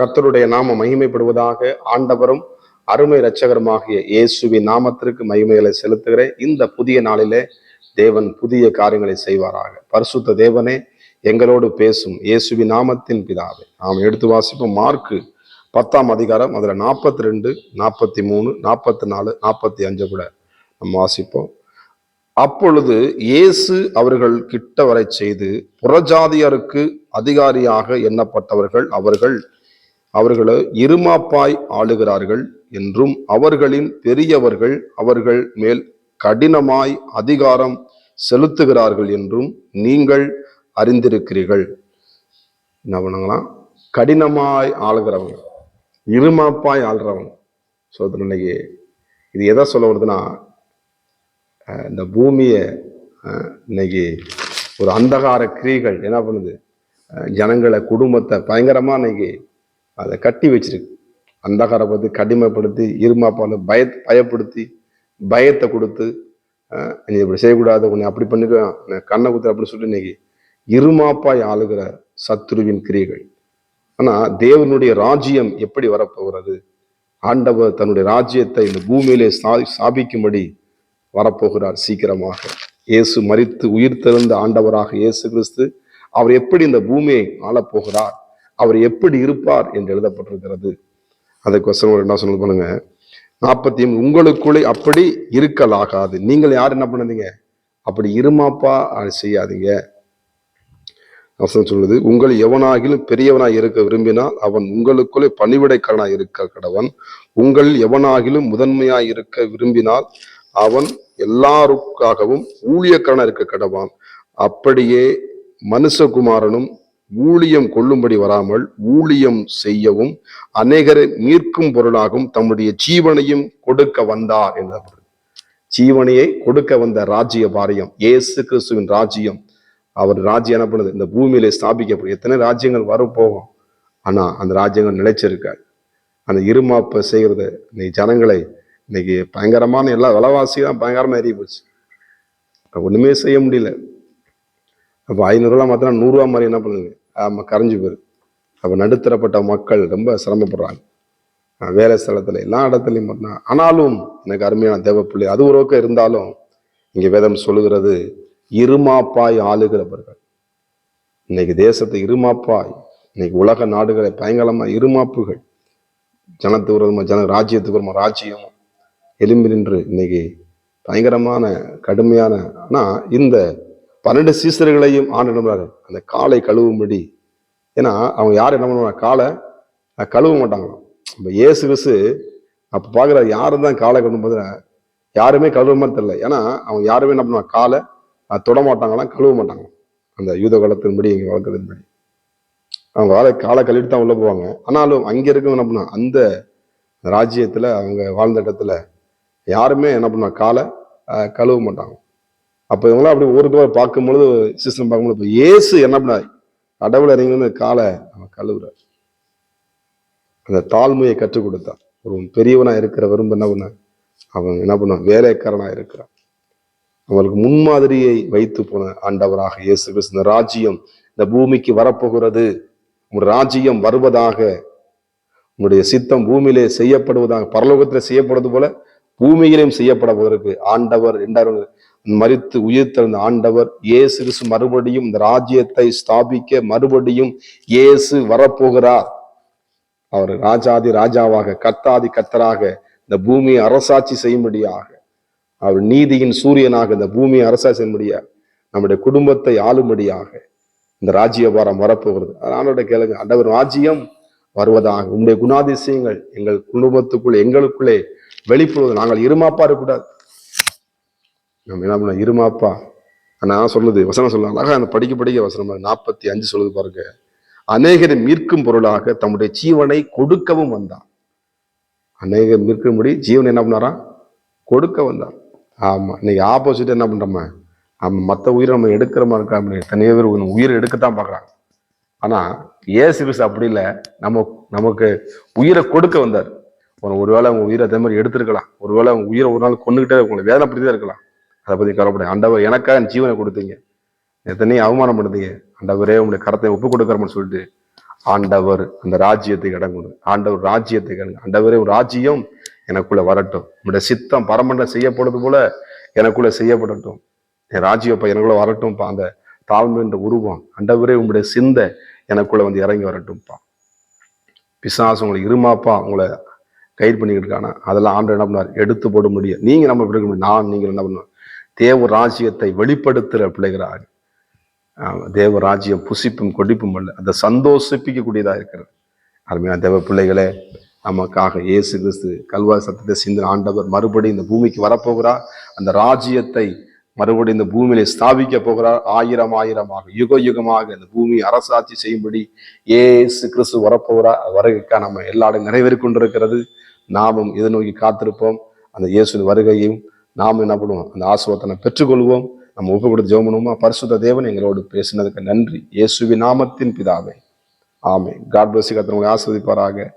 கர்த்தருடைய நாமம் மகிமைப்படுவதாக. ஆண்டவரும் அருமை இரட்சகருமாகிய இயேசுவின் நாமத்திற்கு மகிமைகளை செலுத்துகிறேன். இந்த புதிய நாளிலே தேவன் புதிய காரியங்களை செய்வாராக. பரிசுத்த தேவனே, எங்களோடு பேசும் இயேசுவின் நாமத்தின் பிதாவே. நாம் எடுத்து வாசிப்போம். மார்க்கு 10ஆம் அதிகாரம், அதுல 42, 43, 44, 45 கூட நம்ம வாசிப்போம். அப்பொழுது இயேசு அவர்கள் கிட்ட வரை செய்து, புறஜாதியருக்கு அதிகாரியாக எண்ணப்பட்டவர்கள் அவர்களை இருமாப்பாய் ஆளுகிறார்கள் என்றும், அவர்களின் பெரியவர்கள் அவர்கள் மேல் கடினமாய் அதிகாரம் செலுத்துகிறார்கள் என்றும் நீங்கள் அறிந்திருக்கிறீர்கள். என்ன பண்ணுங்களாம்? கடினமாய் ஆளுகிறவங்க, இருமாப்பாய் ஆளுறவங்க. ஸோ இன்னைக்கு இது எதை சொல்ல வருதுன்னா, இந்த பூமியை இன்னைக்கு ஒரு அந்தகார கிரிகள் என்ன பண்ணுது? ஜனங்களை, குடும்பத்தை பயங்கரமா இன்னைக்கு அதை கட்டி வச்சிருக்கு. அந்தகாரப்படுத்தி, கடிமைப்படுத்தி, இருமாப்பால் பயப்படுத்தி, பயத்தை கொடுத்து, நீ இப்படி செய்யக்கூடாது, உன்னை அப்படி பண்ணிக்க, கண்ணை குத்து அப்படின்னு சொல்லிட்டு இன்னைக்கு இருமாப்பாய் ஆளுகிற சத்துருவின் கிரியைகள். ஆனா தேவனுடைய ராஜ்யம் எப்படி வரப்போகிறது? ஆண்டவர் தன்னுடைய ராஜ்யத்தை இந்த பூமியிலே ஸ்தாபிக்கும்படி வரப்போகிறார் சீக்கிரமாக. இயேசு மரித்து உயிர் தெழுந்த ஆண்டவராக இயேசு கிறிஸ்து, அவர் எப்படி இந்த பூமியை ஆளப்போகிறார், அவர் எப்படி இருப்பார் என்று எழுதப்பட்டிருக்கிறது. அதுக்கு வசனம் என்ன சொன்னது பண்ணுங்க, 40, உங்களுக்குள்ளே அப்படி இருக்கலாகாது. நீங்கள் யார் என்ன பண்ணுறீங்க? அப்படி இருமாப்பா செய்யாதீங்க. வசனம் சொல்லுது, உங்கள் எவனாகிலும் பெரியவனாய் இருக்க விரும்பினால் அவன் உங்களுக்குள்ளே பணிவிடைக்காரனாய் இருக்க கடவன். உங்கள் எவனாகிலும் முதன்மையாய் இருக்க விரும்பினால் அவன் எல்லாருக்காகவும் ஊழியக்காரனாய் இருக்க கடவான். அப்படியே மனுஷகுமாரனும் ஊழியம் கொள்ளும்படி வராமல் ஊழியம் செய்யவும் அநேகரை மீட்கும் பொருளாகவும் தம்முடைய ஜீவனையும் கொடுக்க வந்தார் என்றார். ஜீவனையை கொடுக்க வந்த ராஜ்ய பாரியம் இயேசு கிறிஸ்துவின் ராஜ்யம். அவர் ராஜ்யம் என்ன பண்ணுது? இந்த பூமியிலே ஸ்தாபிக்கப்படும். எத்தனை ராஜ்யங்கள் வரும் போகும், ஆனா அந்த ராஜ்யங்கள் நிலைச்சிருக்காது. அந்த இருமாப்பை செய்கிறது இன்னைக்கு ஜனங்களை இன்னைக்கு பயங்கரமான எல்லா விலைவாசி தான் பயங்கரமா ஏறி போச்சு. ஒண்ணுமே செய்ய முடியல. அப்போ 500 ரூபா மாத்திரம் 100 ரூபா மாதிரி என்ன பண்ணுது? கரைஞ்சு போயிரு. அப்போ நடுத்தரப்பட்ட மக்கள் ரொம்ப சிரமப்படுறாங்க. வேலை ஸ்தலத்துல எல்லா இடத்துலையும் பார்த்தா. ஆனாலும் எனக்கு அருமையான தேவப்பிள்ளை, அது ஒரு பக்கம் இருந்தாலும் இங்க வேதம் சொல்லுகிறது, இருமாப்பாய் ஆளுகிறவர்கள். இன்னைக்கு தேசத்தை இருமாப்பாய், இன்னைக்கு உலக நாடுகளை பயங்கரமா இருமாப்புகள், ஜனத்துக்கு விரோதமா ராஜ்யத்துக்கு விரோதமா ராஜ்யம் எலும்பி நின்று இன்னைக்கு பயங்கரமான கடுமையான. ஆனா இந்த 12 சீசர்களையும் ஆண்டுறாரு அந்த காலை கழுவும்படி. ஏன்னா அவங்க யாரும் என்ன பண்ணுவாங்க? காலை கழுவ மாட்டாங்களாம். இப்போ இயேசு கிறிஸ்து அப்போ பார்க்குற யாரும் தான் காலை கழுவும் போது யாருமே கழுவ மாதிரி தெரியல. ஏன்னா அவங்க யாருமே என்ன பண்ணுவாங்க? காலை தொட மாட்டாங்களாம், கழுவ மாட்டாங்களாம். அந்த யூத காலத்தின்படி, இங்கே வளர்க்கறதுன்படி அவங்க காலை கழுவிட்டு தான் உள்ள போவாங்க. ஆனாலும் அங்கே இருக்கவங்க என்ன பண்ணுவாங்க? அந்த ராஜ்யத்தில் அவங்க வாழ்ந்த இடத்துல யாருமே என்ன பண்ணுவாங்க? காலை கழுவ மாட்டாங்க. அப்போ இவங்களாம் அப்படி ஒரு பார்க்கும்பொழுது, சிஸ்டம் பார்க்கும்போது, இப்போ இயேசு என்ன பண்ணார்? கடவுளை இறங்கி வந்து காலை அவன் கழுவுறார். அந்த தாழ்மையை கற்றுக் கொடுத்தான். ஒரு பெரியவனா இருக்கிற விரும்ப என்ன பண்ண, அவன் என்ன பண்ணுவான்? வேலைக்காரனா இருக்கிறான். அவங்களுக்கு முன்மாதிரியை வைத்து போன ஆண்டவராக இயேசு கிறிஸ்து. இந்த ராஜ்யம் இந்த பூமிக்கு வரப்போகிறது. உங்களுடைய ராஜ்யம் வருவதாக, உங்களுடைய சித்தம் பூமியிலே செய்யப்படுவதாக, பரலோகத்தில் செய்யப்படுவது போல பூமியிலும் செய்யப்பட போவதற்கு ஆண்டவர் மரித்து உயிர் தெழுந்த ஆண்டவர் இயேசு கிறிஸ்து மறுபடியும் இந்த ராஜ்யத்தை ஸ்தாபிக்க மறுபடியும் இயேசு வரப்போகிறார். அவர் ராஜாதி ராஜாவாக, கர்த்தாதி கர்த்தராக இந்த பூமியை அரசாட்சி செய்யும்படியாக, அவர் நீதியின் சூரியனாக இந்த பூமியை அரசாட்சி செய்யும்படியாக, நம்முடைய குடும்பத்தை ஆளும்படியாக இந்த ராஜ்யபாரம் வரப்போகிறது. அதனால கேளுங்க, ஆண்டவர் ராஜ்யம் வருவதாக, உங்களுடைய குணாதிசயங்கள் எங்கள் குடும்பத்துக்குள் எங்களுக்குள்ளே வெளிப்படுவது. நாங்கள் இருமாப்பா இருக்கக்கூடாது. நம்ம என்ன பண்ண? இருமாப்பா. நான் சொல்லுது வசனம் சொல்லலாம் அழகா, அந்த படிக்க வசனம் 45 சொல்லுது பாருங்க, அநேகரை மீட்கும் பொருளாக தம்முடைய ஜீவனை கொடுக்கவும் வந்தான். அநேகர் மீட்கும்படி ஜீவனை என்ன பண்ணாரா? கொடுக்க வந்தான். ஆமா, இன்னைக்கு ஆப்போசிட் என்ன பண்றோம்? நம்ம மற்ற உயிரை நம்ம எடுக்கிற மாதிரி இருக்கா? தனியாக பேர் உயிரை எடுக்கத்தான் பார்க்குறாங்க. ஆனா இயேசு கிறிஸ்து அப்படி இல்லை. நமக்கு உயிரை கொடுக்க வந்தார். ஒருவேளை அவங்க உயிரை அதே மாதிரி எடுத்திருக்கலாம், ஒருவேளை அவங்க உயிரை ஒரு நாள் கொண்டுகிட்டே உங்களை வேதனைப்படுத்தி தான் இருக்கலாம். அதை பத்தி கவலைப்பட. ஆண்டவர் எனக்காக ஜீவனை கொடுத்தீங்க, எத்தனையும் அவமானப்படுத்தீங்க, ஆண்டவரே உங்களுடைய கரத்தை ஒப்பு கொடுக்குறோம்னு சொல்லிட்டு ஆண்டவர் அந்த ராஜ்யத்துக்கு இடம் கொடு. ஆண்டவர் ராஜ்யத்துக்கு இடம், ஆண்டவரே ஒரு ராஜ்யம் எனக்குள்ள வரட்டும், உங்களுடைய சித்தம் பரமண்ட செய்யப்படுறது போல எனக்குள்ள செய்யப்படட்டும், என் ராஜ்யப்பா எனக்குள்ள வரட்டும்ப்பா. அந்த தாழ்மை என்ற உருவம் ஆண்டவரே உங்களுடைய சிந்தை எனக்குள்ள வந்து இறங்கி வரட்டும்ப்பா. பிசாசு உங்களை இருமாப்பா உங்களை கைட் பண்ணிக்கிட்டு இருக்கானா, அதெல்லாம் ஆண்டவர் என்ன பண்ணுவார், எடுத்து போட முடியும். நீங்க நம்ம எப்படி இருக்க முடியும், நான் நீங்கள் என்ன பண்ணுவோம், தேவ ராஜ்யத்தை வெளிப்படுத்துகிற பிள்ளைகளாக. தேவ ராஜ்யம் புசிப்பும் கொடிப்பும் அல்ல, அதை சந்தோஷிப்பிக்கக்கூடியதாக இருக்கிறது. அருமையான தேவ பிள்ளைகளே, நமக்காக இயேசு கிறிஸ்து கல்வாரி சத்தத்தை சிந்தின ஆண்டவர் மறுபடியும் இந்த பூமிக்கு வரப்போகிறார். அந்த ராஜ்யத்தை மறுபடியும் இந்த பூமியில ஸ்தாபிக்க போகிறார். ஆயிரமாக யுக யுகமாக இந்த பூமியை அரசாட்சி செய்யும்படி இயேசு கிறிஸ்து வரப்போகிறார். வருகைக்காக நம்ம எல்லாரும் நிறைவேறி கொண்டிருக்கிறது. நாமும் இதை நோக்கி காத்திருப்போம். அந்த இயேசு வருகையும் நாம் என்ன பண்ணுவோம், அந்த ஆசீர்வாதத்தை பெற்றுக்கொள்வோம். நம்ம ஒப்பு கொடுத்து ஜெபம் பண்ணுவோமா? பரிசுத்த தேவன் எங்களோடு பேசினதுக்கு நன்றி. இயேசுவின் நாமத்தின் பிதாவே, ஆமென். God bless you. கர்த்தர் உங்களை ஆசீர்வதிப்பாராக.